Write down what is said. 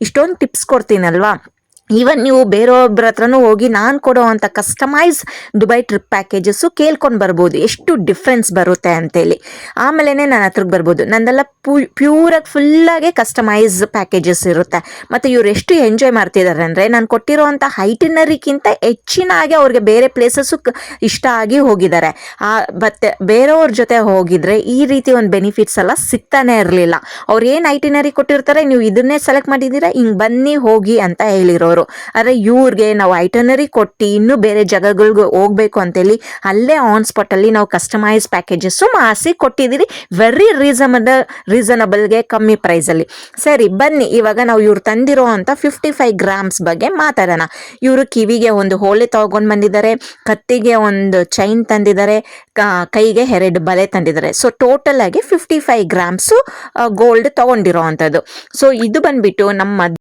ಇಷ್ಟೊಂದು tips ಕೊಡ್ತೀನಲ್ವಾ, even ನೀವು ಬೇರೊಬ್ಬರ ಹತ್ರನೂ ಹೋಗಿ ನಾನು ಕೊಡೋ ಅಂಥ ಕಸ್ಟಮೈಸ್ ದುಬೈ ಟ್ರಿಪ್ ಪ್ಯಾಕೇಜಸ್ಸು ಕೇಳ್ಕೊಂಡು ಬರ್ಬೋದು ಎಷ್ಟು ಡಿಫ್ರೆನ್ಸ್ ಬರುತ್ತೆ ಅಂತೇಳಿ. ಆಮೇಲೆ ನನ್ನ ಹತ್ರಕ್ಕೆ ಬರ್ಬೋದು. ನಂದೆಲ್ಲ ಪ್ಯೂರಾಗಿ ಫುಲ್ಲಾಗೆ ಕಸ್ಟಮೈಸ್ ಪ್ಯಾಕೇಜಸ್ ಇರುತ್ತೆ. ಮತ್ತು ಇವ್ರು ಎಷ್ಟು ಎಂಜಾಯ್ ಮಾಡ್ತಿದ್ದಾರೆ ಅಂದರೆ, ನಾನು ಕೊಟ್ಟಿರೋ ಅಂಥ ಐಟಿನರಿಗಿಂತ ಹೆಚ್ಚಿನಾಗಿ ಅವ್ರಿಗೆ ಬೇರೆ ಪ್ಲೇಸಸ್ಸು ಇಷ್ಟ ಆಗಿ ಹೋಗಿದ್ದಾರೆ. ಮತ್ತು ಬೇರೆಯವ್ರ ಜೊತೆ ಹೋಗಿದ್ರೆ ಈ ರೀತಿ ಒಂದು ಬೆನಿಫಿಟ್ಸ್ ಎಲ್ಲ ಸಿಗ್ತಾನೆ ಇರಲಿಲ್ಲ. ಅವ್ರು ಏನು ಐಟಿನರಿ ಕೊಟ್ಟಿರ್ತಾರೆ, ನೀವು ಇದನ್ನೇ ಸೆಲೆಕ್ಟ್ ಮಾಡಿದ್ದೀರಾ, ಹಿಂಗೆ ಬನ್ನಿ ಹೋಗಿ ಅಂತ ಹೇಳಿರೋರು. ಆದರೆ ಇವ್ರಿಗೆ ನಾವು ಐಟನರಿ ಕೊಟ್ಟು ಇನ್ನೂ ಬೇರೆ ಜಾಗಗಳಿಗೆ ಹೋಗ್ಬೇಕು ಅಂತೇಳಿ ಅಲ್ಲೇ ಆನ್ ಸ್ಪಾಟಲ್ಲಿ ನಾವು ಕಸ್ಟಮೈಸ್ ಪ್ಯಾಕೇಜಸ್ಸು ಮಾಡಿಸಿ ಕೊಟ್ಟಿದ್ದೀರಿ, ವೆರಿ ರೀಸನಬಲ್ಗೆ, ಕಮ್ಮಿ ಪ್ರೈಸಲ್ಲಿ. ಸರಿ ಬನ್ನಿ, ಇವಾಗ ನಾವು ಇವ್ರು ತಂದಿರೋ ಅಂಥ 55 ಗ್ರಾಮ್ಸ್ ಬಗ್ಗೆ ಮಾತಾಡೋಣ. ಇವರು ಕಿವಿಗೆ ಒಂದು ಹೋಳೆ ತಗೊಂಡು ಬಂದಿದ್ದಾರೆ, ಕತ್ತಿಗೆ ಒಂದು ಚೈನ್ ತಂದಿದ್ದಾರೆ, ಕೈಗೆ 2 ಬಳೆ ತಂದಿದ್ದಾರೆ. ಸೊ ಟೋಟಲ್ ಆಗಿ 55 ಗ್ರಾಮ್ಸು ಗೋಲ್ಡ್ ತೊಗೊಂಡಿರೋ ಅಂಥದ್ದು. ಸೊ ಇದು ಬಂದ್ಬಿಟ್ಟು ನಮ್ಮ